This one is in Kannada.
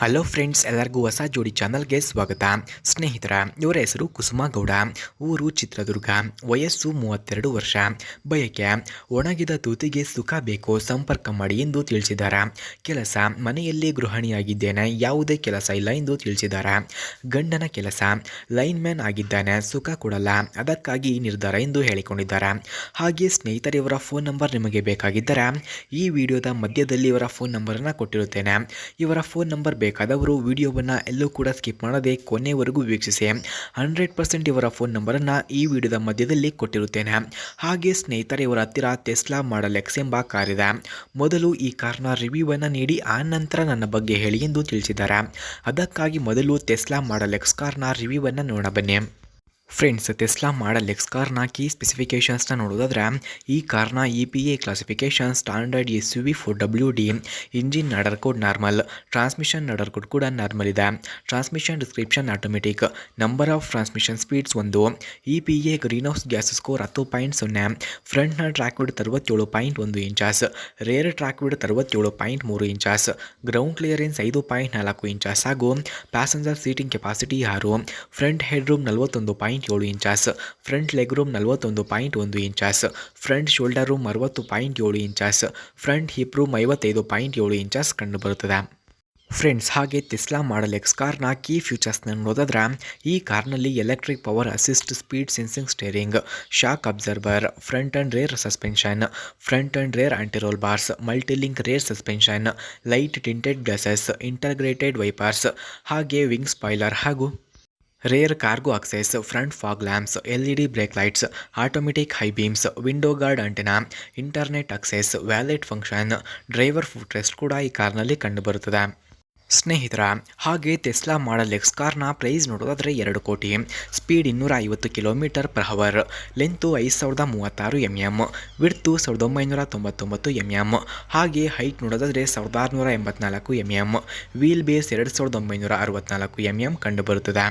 ಹಲೋ ಫ್ರೆಂಡ್ಸ್, ಎಲ್ಲರಿಗೂ ಹೊಸ ಜೋಡಿ ಚಾನಲ್ಗೆ ಸ್ವಾಗತ. ಸ್ನೇಹಿತರ, ಇವರ ಹೆಸರು ಕುಸುಮ ಗೌಡ, ಊರು ಚಿತ್ರದುರ್ಗ, ವಯಸ್ಸು 32 ವರ್ಷ. ಬಯಕೆ ಒಣಗಿದ ತೂತಿಗೆ ಸುಖ ಬೇಕು, ಸಂಪರ್ಕ ಮಾಡಿ ಎಂದು ತಿಳಿಸಿದ್ದಾರೆ. ಕೆಲಸ ಮನೆಯಲ್ಲಿ ಗೃಹಿಣಿಯಾಗಿದ್ದೇನೆ, ಯಾವುದೇ ಕೆಲಸ ಇಲ್ಲ ಎಂದು ತಿಳಿಸಿದ್ದಾರೆ. ಗಂಡನ ಕೆಲಸ ಲೈನ್ ಮ್ಯಾನ್ ಆಗಿದ್ದಾನೆ, ಸುಖ ಕೊಡಲ್ಲ, ಅದಕ್ಕಾಗಿ ಈ ನಿರ್ಧಾರ ಎಂದು ಹೇಳಿಕೊಂಡಿದ್ದಾರೆ. ಹಾಗೆ ಸ್ನೇಹಿತರೆ, ಇವರ ಫೋನ್ ನಂಬರ್ ನಿಮಗೆ ಬೇಕಾಗಿದ್ದರೆ ಈ ವಿಡಿಯೋದ ಮಧ್ಯದಲ್ಲಿ ಇವರ ಫೋನ್ ನಂಬರನ್ನು ಕೊಟ್ಟಿರುತ್ತೇನೆ. ಇವರ ಫೋನ್ ನಂಬರ್ ಬೇಕಾದವರು ವಿಡಿಯೋವನ್ನು ಎಲ್ಲೂ ಕೂಡ ಸ್ಕಿಪ್ ಮಾಡದೆ ಕೊನೆವರೆಗೂ ವೀಕ್ಷಿಸಿ. 100% ಇವರ ಫೋನ್ ನಂಬರನ್ನು ಈ ವಿಡಿಯೋದ ಮಧ್ಯದಲ್ಲಿ ಕೊಟ್ಟಿರುತ್ತೇನೆ. ಹಾಗೆ ಸ್ನೇಹಿತರೆ, ಇವರ ಹತ್ತಿರ ಟೆಸ್ಲಾ ಮಾಡೆಲ್ ಎಕ್ಸ್ ಎಂಬ ಕಾರ್ ಇದೆ. ಮೊದಲು ಈ ಕಾರ್ನ ರಿವ್ಯೂವನ್ನು ನೀಡಿ ಆ ನಂತರ ನನ್ನ ಬಗ್ಗೆ ಹೇಳಿ ಎಂದು ತಿಳಿಸಿದ್ದಾರೆ. ಅದಕ್ಕಾಗಿ ಮೊದಲು ಟೆಸ್ಲಾ ಮಾಡೆಲ್ ಎಕ್ಸ್ ಕಾರ್ನ ರಿವ್ಯೂವನ್ನು ನೋಡೋಣ ಬನ್ನಿ. ಫ್ರೆಂಡ್ಸ್, ಟೆಸ್ಲಾ ಮಾಡೆಲ್ ಎಕ್ಸ್ ಕಾರ್ನ ಕೀ ಸ್ಪೆಸಿಫಿಕೇಷನ್ಸ್ನ ನೋಡೋದಾದರೆ, ಈ ಕಾರ್ನ EPA classification standard SUV 4WD, engine ನಡರ್ ಕೋಡ್ ನಾರ್ಮಲ್, ಟ್ರಾನ್ಸ್ಮಿಷನ್ ನಡರ್ ಕೋಡ್ ಕೂಡ ನಾರ್ಮಲ್ ಇದೆ. Transmission description automatic, number of transmission speeds 1, EPA greenhouse gas score 10.0, ಫ್ರಂಟ್ನ track width 67.1 inches, rear track width 67.3 inches, ground clearance 5.4 inches ಹಾಗೂ passenger seating capacity 6, front head room 41.7 inches, front leg room 41.1 inches, front shoulder room 60.7 inches, front hip room 55.7 inches ಕಂಡುಬರುತ್ತದೆ. ಫ್ರೆಂಡ್ಸ್, ಹಾಗೆ ಟೆಸ್ಲಾ ಮಾಡೆಲ್ ಎಕ್ಸ್ ಕಾರ್ನ ಕೀ ಫೀಚರ್ಸ್ನ ನೋಡೋದಾದ್ರೆ, ಈ ಕಾರ್ನಲ್ಲಿ electric power assist, speed sensing steering, shock absorber, front and rear suspension, front and rear anti roll bars, multilink rear suspension, light tinted glasses, integrated wipers, ಹಾಗೆ ವಿಂಗ್ ಸ್ಪಾಯ್ಲರ್ ಹಾಗೂ rear cargo access, front fog lamps, LED brake lights, automatic high beams, window guard antenna, internet access, wallet function, driver foot rest ಕೂಡ ಈ ಕಾರ್ನಲ್ಲಿ ಕಂಡುಬರುತ್ತದೆ. ಸ್ನೇಹಿತರ, ಹಾಗೆ ಟೆಸ್ಲಾ ಮಾಡೆಲ್ ಎಕ್ಸ್ ಕಾರ್ನ ಪ್ರೈಸ್ ನೋಡೋದಾದರೆ 2 ಕೋಟಿ, speed 250 km/h, length 5036 mm, width 1999 mm, ಹಾಗೆ ಹೈಟ್ ನೋಡೋದಾದರೆ 1684 mm, ವೀಲ್ ಬೇಸ್ 2964 mm ಕಂಡುಬರುತ್ತದೆ.